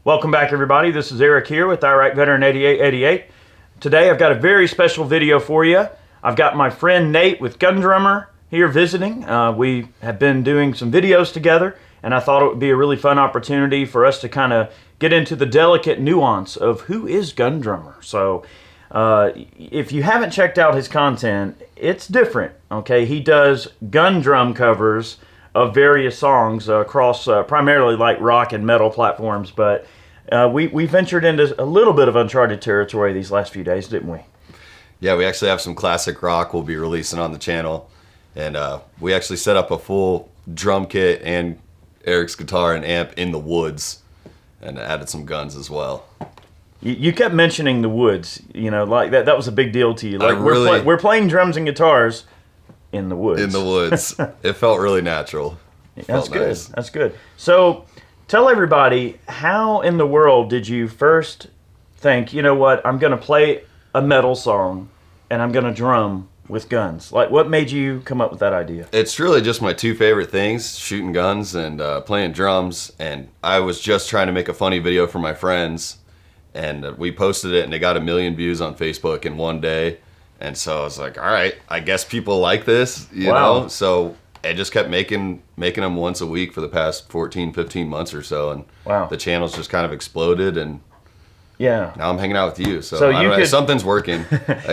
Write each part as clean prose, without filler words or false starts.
Welcome back, everybody. This is Eric here with Iraq Veteran 8888. Today I've got a very special video for you. I've got my friend Nate with Gun Drummer here visiting. We have been doing some videos together, and I thought it would be a really fun opportunity for us to kind of get into the delicate nuance of who is Gun Drummer. So if you haven't checked out his content, it's different. Okay, he does gun drum covers of various songs across primarily like rock and metal platforms, but we ventured into a little bit of uncharted territory these last few days, didn't we? Yeah, we actually have some classic rock we'll be releasing on the channel, and we actually set up a full drum kit and Eric's guitar and amp in the woods, and added some guns as well. You kept mentioning the woods, you know, like that was a big deal to you. Like really, we're playing drums and guitars in the woods. In the woods. It felt really natural. That's good. Nice. That's good. So tell everybody, how in the world did you first think, you know what, I'm going to play a metal song and I'm going to drum with guns? Like, what made you come up with that idea? It's really just my two favorite things, shooting guns and playing drums. And I was just trying to make a funny video for my friends, and we posted it and it got 1 million views on Facebook in one day. And so I was like, all right, I guess people like this, you know? So I just kept making them once a week for the past 14, 15 months or so. And the channel's just kind of exploded, and now I'm hanging out with you. So I don't know, something's working.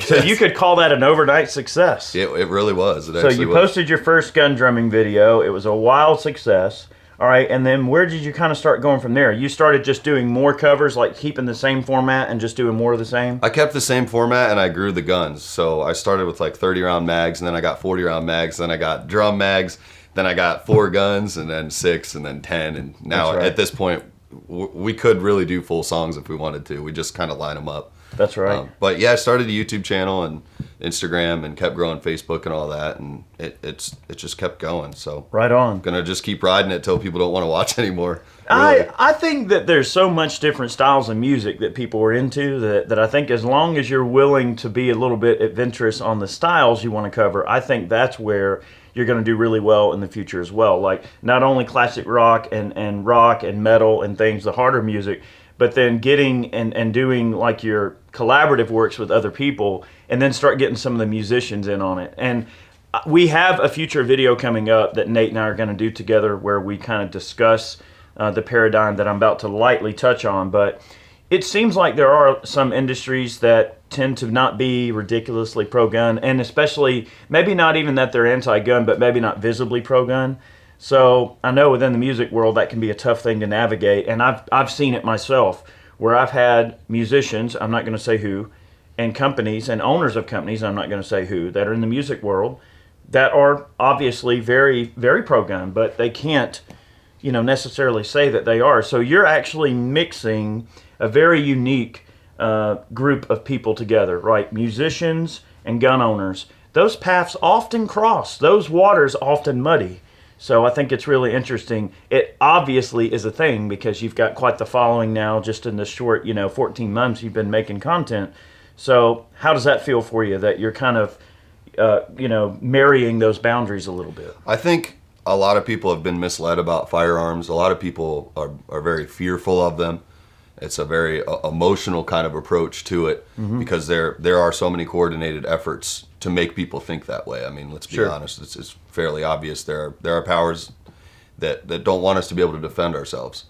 So you could call that an overnight success. It really was. So you posted your first gun drumming video. It was a wild success. All right, and then where did you kind of start going from there? You started just doing more covers, like keeping the same format and just doing more of the same? I kept the same format, and I grew the guns. So I started with like 30-round mags, and then I got 40-round mags, then I got drum mags, then I got 4 guns, and then 6, and then 10. And now at this point, we could really do full songs if we wanted to. We just kind of line them up. That's right. But yeah, I started a YouTube channel and Instagram and kept growing Facebook and all that, and it just kept going. So right on. I'm gonna just keep riding it till people don't want to watch anymore. Really. I think that there's so much different styles of music that people are into that I think as long as you're willing to be a little bit adventurous on the styles you want to cover, I think that's where you're going to do really well in the future as well. Like not only classic rock and rock and metal and things, the harder music, but then getting and doing like your collaborative works with other people, and then start getting some of the musicians in on it. And we have a future video coming up that Nate and I are going to do together where we kind of discuss the paradigm that I'm about to lightly touch on. But it seems like there are some industries that tend to not be ridiculously pro-gun, and especially maybe not even that they're anti-gun, but maybe not visibly pro-gun. So I know within the music world that can be a tough thing to navigate, and I've seen it myself where I've had musicians, I'm not going to say who, and companies and owners of companies, I'm not going to say who, that are in the music world that are obviously very, very pro-gun, but they can't, you know, necessarily say that they are. So you're actually mixing a very unique group of people together, right? Musicians and gun owners. Those paths often cross. Those waters often muddy. So I think it's really interesting. It obviously is a thing because you've got quite the following now just in the short, 14 months you've been making content. So how does that feel for you that you're kind of, marrying those boundaries a little bit? I think a lot of people have been misled about firearms. A lot of people are very fearful of them. It's a very emotional kind of approach to it because there are so many coordinated efforts to make people think that way. I mean, let's be honest. It's fairly obvious there are powers that don't want us to be able to defend ourselves.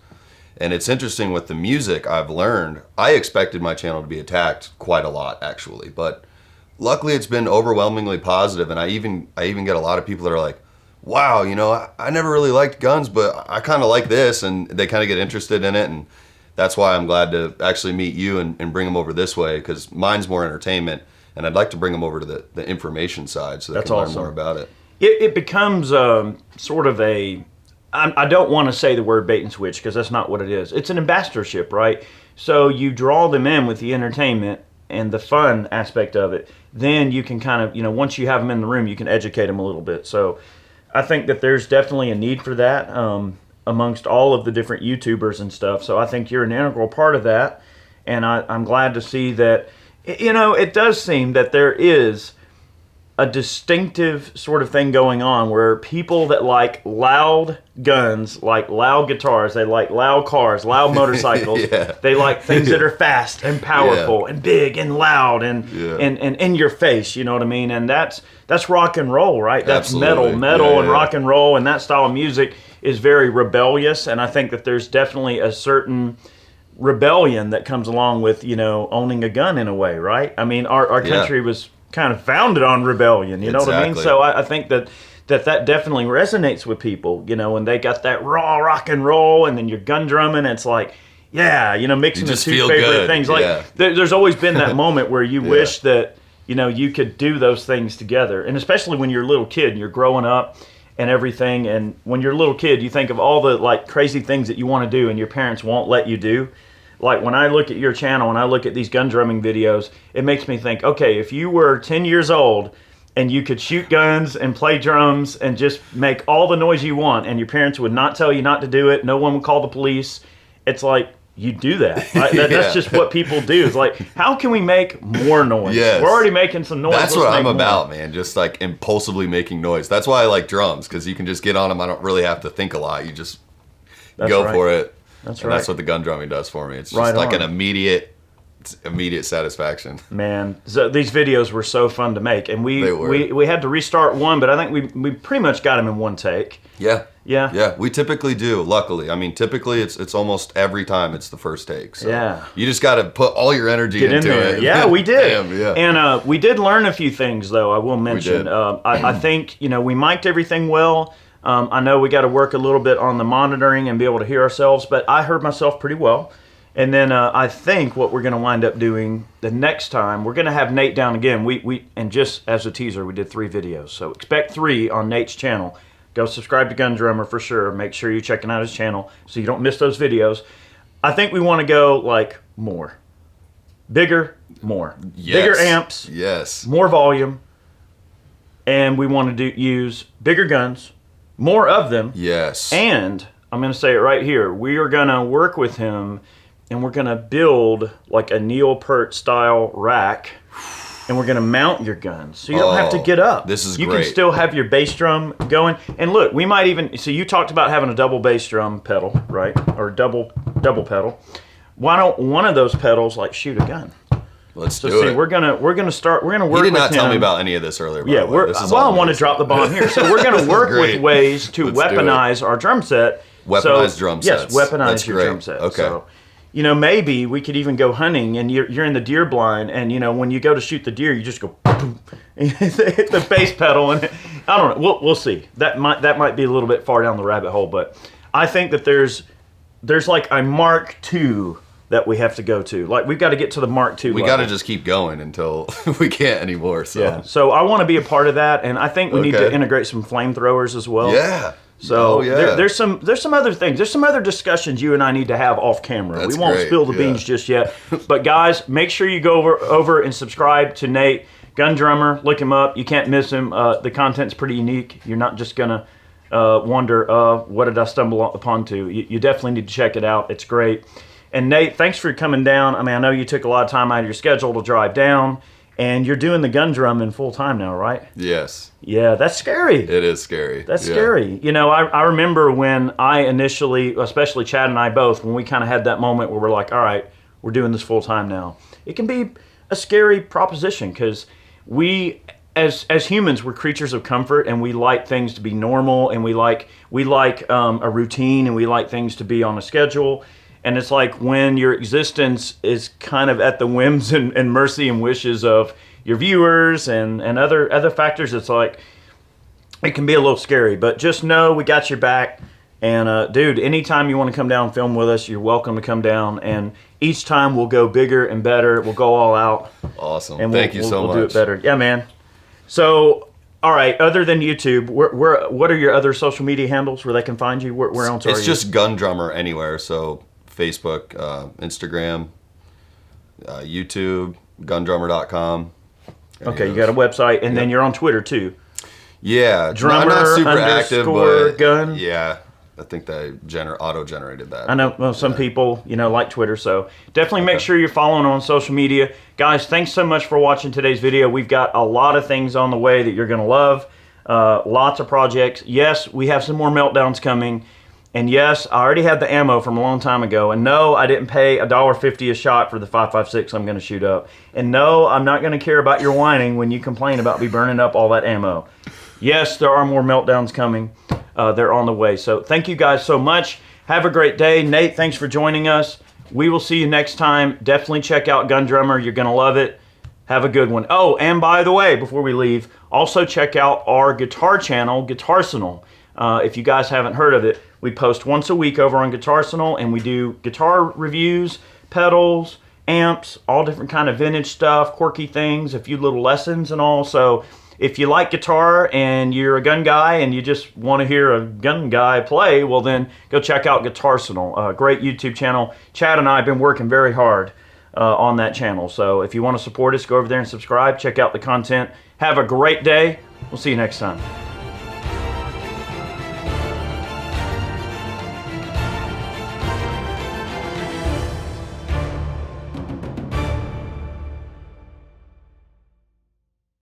And it's interesting with the music. I've learned, I expected my channel to be attacked quite a lot actually, but luckily it's been overwhelmingly positive. And I even get a lot of people that are like, wow, I never really liked guns, but I kind of like this, and they kind of get interested in it. And that's why I'm glad to actually meet you and bring them over this way, because mine's more entertainment, and I'd like to bring them over to the information side so they can learn more about it. It becomes sort of I don't want to say the word bait and switch because that's not what it is. It's an ambassadorship, right? So you draw them in with the entertainment and the fun aspect of it. Then you can kind of, once you have them in the room, you can educate them a little bit. So I think that there's definitely a need for that amongst all of the different YouTubers and stuff. So I think you're an integral part of that. And I'm glad to see that, it does seem that there is a distinctive sort of thing going on where people that like loud guns, like loud guitars, they like loud cars, loud motorcycles, they like things that are fast and powerful and big and loud and in your face, you know what I mean? And that's rock and roll, right? That's metal and rock and roll, and that style of music is very rebellious, and I think that there's definitely a certain rebellion that comes along with, you know, owning a gun in a way, right? I mean, our country was kind of founded on rebellion, you know what I mean? So I think that definitely resonates with people, you know, and they got that raw rock and roll, and then you're gun drumming, it's like, yeah, you know, mixing the two favorite things. Like, there's always been that moment where you wish that, you know, you could do those things together, and especially when you're a little kid and you're growing up and everything, and when you're a little kid, you think of all the, like, crazy things that you want to do and your parents won't let you do. Like, when I look at your channel and I look at these gun drumming videos, it makes me think, okay, if you were 10 years old and you could shoot guns and play drums and just make all the noise you want, and your parents would not tell you not to do it, no one would call the police, it's like, you do that. Right? That's just what people do. It's like, how can we make more noise? Yes. We're already making some noise. That's what I'm about, man. Just like impulsively making noise. That's why I like drums, because you can just get on them. I don't really have to think a lot. You just go for it. That's right. That's what the gun drumming does for me. It's just like an immediate satisfaction. Man, so these videos were so fun to make, and we had to restart one, but I think we pretty much got them in one take. Yeah. We typically do. Luckily, I mean, typically it's almost every time it's the first take. So you just got to put all your energy into it. Yeah, we did. And we did learn a few things, though. I will mention. I think, you know, we mic'd everything well. I know we got to work a little bit on the monitoring and be able to hear ourselves, but I heard myself pretty well. And then I think what we're going to wind up doing the next time, we're going to have Nate down again. And just as a teaser, we did 3 videos. So expect 3 on Nate's channel. Go subscribe to Gun Drummer for sure. Make sure you're checking out his channel so you don't miss those videos. I think we want to go like more. Bigger, more. Bigger amps. More volume. And we want to use bigger guns. More of them. And I'm going to say it right here. We are going to work with him, and we're going to build like a Neil Peart style rack, and we're going to mount your guns. So you don't have to get up. This is great. You can still have your bass drum going. And look, we might even, so you talked about having a double bass drum pedal, right? Or double pedal. Why don't one of those pedals like shoot a gun? Let's do it. We're gonna work. He did not tell me about any of this earlier. Yeah, I want to drop the bomb here. So we're gonna work with ways to weaponize our drum set. Weaponize drum sets. Yes, weaponize your drum set. Okay. So, you know, maybe we could even go hunting, and you're in the deer blind, and you know when you go to shoot the deer, you just go boom, hit the bass pedal, and I don't know. We'll see. That might be a little bit far down the rabbit hole, but I think that there's like a Mark II that we have to go to. Like, we've got to get to the Mark II. We got to just keep going until we can't anymore. So. Yeah. So I want to be a part of that, and I think we need to integrate some flamethrowers as well. Yeah. So there's some other things. There's some other discussions you and I need to have off camera. We won't spill the beans just yet. But guys, make sure you go over and subscribe to Nate, Gun Drummer. Look him up. You can't miss him. The content's pretty unique. You're not just gonna wonder, what did I stumble upon to? You definitely need to check it out. It's great. And Nate, thanks for coming down. I mean, I know you took a lot of time out of your schedule to drive down, and you're doing the gun drumming full time now, right? Yes. Yeah, that's scary. It is scary. That's scary. You know, I remember when I initially, especially Chad and I both, when we kind of had that moment where we're like, all right, we're doing this full time now. It can be a scary proposition because we, as humans, we're creatures of comfort, and we like things to be normal, and we like a routine, and we like things to be on a schedule. And it's like when your existence is kind of at the whims and mercy and wishes of your viewers and other factors, it's like, it can be a little scary. But just know we got your back. And dude, anytime you want to come down and film with us, you're welcome to come down. And each time we'll go bigger and better. We'll go all out. Awesome. And Thank you so much. We'll do it better. Yeah, man. So, all right, other than YouTube, what are your other social media handles where they can find you? Where else are you? It's just Gun Drummer anywhere. So Facebook, Instagram, YouTube, gundrummer.com. Okay, you got a website, and then you're on Twitter too. Yeah, Drummer I'm not super active, but gun. Yeah, think they auto-generated that. I know, well, some people, like Twitter, so definitely make sure you're following on social media. Guys, thanks so much for watching today's video. We've got a lot of things on the way that you're going to love. Lots of projects. Yes, we have some more meltdowns coming. And yes, I already had the ammo from a long time ago. And no, I didn't pay $1.50 a shot for the 5.56 I'm going to shoot up. And no, I'm not going to care about your whining when you complain about me burning up all that ammo. Yes, there are more meltdowns coming. They're on the way. So thank you guys so much. Have a great day. Nate, thanks for joining us. We will see you next time. Definitely check out Gun Drummer. You're going to love it. Have a good one. Oh, and by the way, before we leave, also check out our guitar channel, Guitarsenal. If you guys haven't heard of it, we post once a week over on Guitarsenal, and we do guitar reviews, pedals, amps, all different kind of vintage stuff, quirky things, a few little lessons and all. So if you like guitar and you're a gun guy and you just want to hear a gun guy play, well then go check out Guitarsenal, a great YouTube channel. Chad and I have been working very hard on that channel. So if you want to support us, go over there and subscribe, check out the content. Have a great day. We'll see you next time.